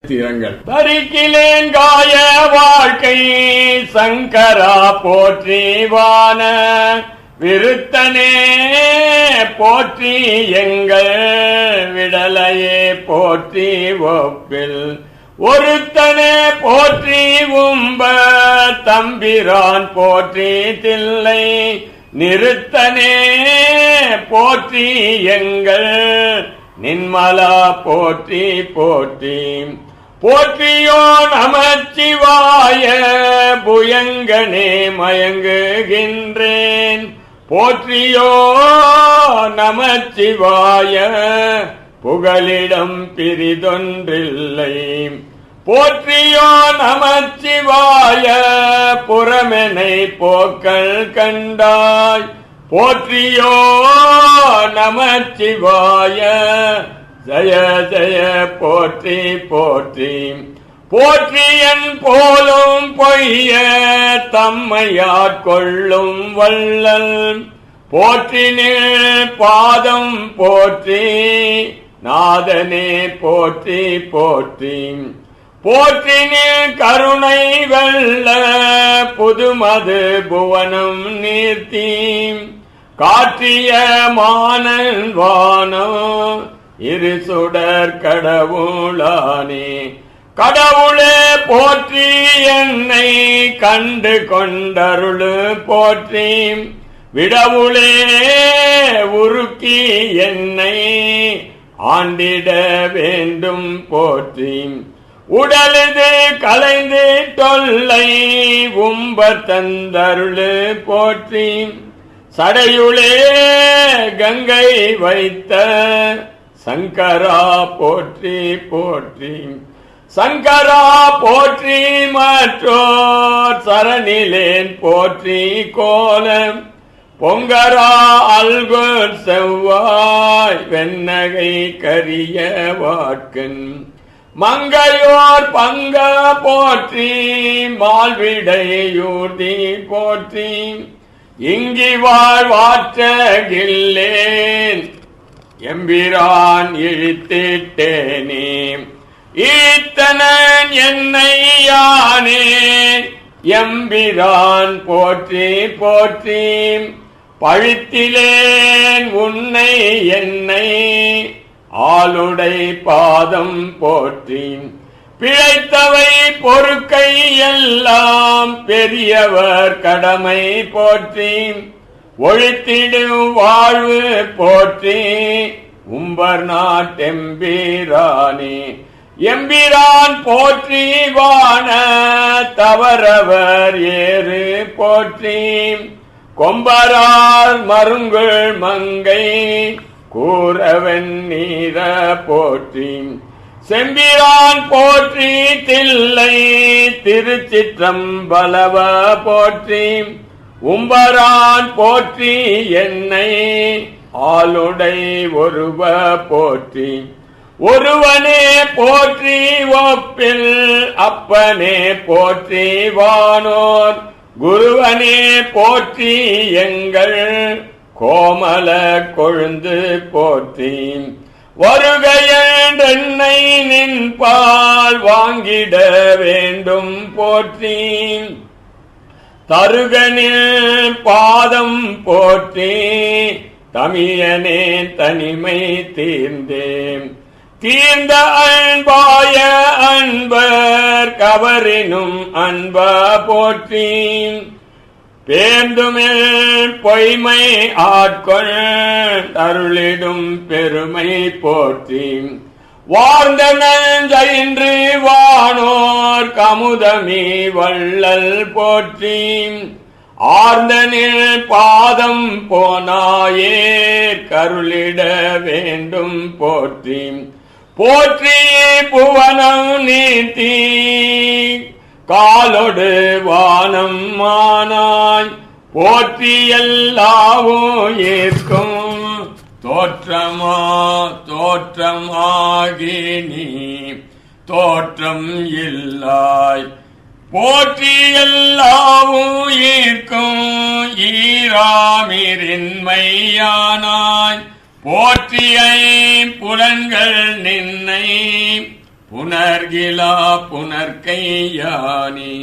திறங்கள். தரிக்கிலேன் காய வாழ்க்கை சங்கரா போற்றிவான விருத்தனே போற்றி எங்கள் விடலையே போற்றி ஒப்பில் ஒருத்தனே போற்றி உம்ப தம்பிரான் போற்றி தில்லை நிறுத்தனே போற்றி எங்கள் நின்மலா போற்றி போற்றி போற்றியோ நமச்சிவாய புயங்கனே மயங்குகின்றேன் போற்றியோ நமச்சிவாய புகலிடம் பிரிதொன்றில்லை போற்றியோ நமச்சிவாய புறமெனை போக்கள் கண்டாய் போற்றியோ நமச்சிவாய ஜய ஜய போற்றி போற்றி போற்றியன் போலும் பொய்ய தம்மையாட்கொள்ளும் வள்ளல் போற்றினில் பாதம் போற்றி நாதனே போற்றி போற்றி போற்றினில் கருணை வெள்ள புதுமது புவனம் நீர்த்தி காற்றிய மானன் வானம் இரு சுடர் கடவுளானே கடவுளே போற்றி என்னை கண்டு கொண்டருளு போற்றி விடவுளே உருக்கி என்னை ஆண்டிட வேண்டும் போற்றி உடலது கலைந்து தொல்லை உம்ப தந்தருளு போற்றி சடையுளே கங்கை வைத்த சங்கரா போற்றி போற்றி சங்கரா போற்றி மற்றோர் சரணிலேன் போற்றி கோலம் பொங்கரா அல்குல் செவ்வாய் வெண்ணகை கரிய வாட்கன் மங்கையோர் பங்க போற்றி மால்விடையூர்தி போற்றி இங்கி வாழ்வாற்றகில்லேன் எம்பிரான் இழித்திட்டேனே ஈத்தனன் என்னை யானே எம்பிரான் போற்றி போற்றி பழித்திலேன் உன்னை என்னை ஆளுடை பாதம் போற்றி பிழைத்தவை பொறுக்கை எல்லாம் பெரியவர் கடமை போற்றி ஒழித்திடும் வாழ்வு போற்றி உம்பர் நாட்டெம்பிரானே எம்பிரான் போற்றி வான தவறவர் ஏறு போற்றி கொம்பரால் மருங்குள் மங்கை கூறவன் நீர போற்றி செம்பிரான் போற்றி தில்லை திருச்சிற்றம்பலவ போற்றி உம்பரான் போற்றி என்னை ஆளுடை ஒருவ போற்றி ஒருவனே போற்றி ஒப்பில் அப்பனே போற்றி வானோர் குருவனே போற்றி எங்கள் கோமல கொழுந்து போற்றி வருகையென்றென்னை நின்பால் வாங்கிட வேண்டும் போற்றி தருகனில் பாதம் போற்றி தமியனே தனிமை தீர்ந்தேன் தீர்ந்த அன்பாய அன்பர் கவரினும் அன்ப போற்றி பேர்ந்துமில் பொய்மை ஆட்கொள் அருளிடும் பெருமை போற்றி வார்ந்த நஞ்சைன்று வானோர் கமுதமி வள்ளல் போற்றி ஆர்ந்தனில் பாதம் போனாயே கருளிட வேண்டும் போற்றி போற்றி புவனம் நீத்தி காலொடு வானம் மானாய் போற்றி எல்லாவும் ஏற்கும் தோற்றமா தோற்றமாகி நீ தோற்றம் இல்லாய் போற்றி எல்லாவும் ஈர்க்கும் ஈராமிரின்மையானாய் போற்றியை புலன்கள் நின்னை புனர்கிலா புனர்கையானே.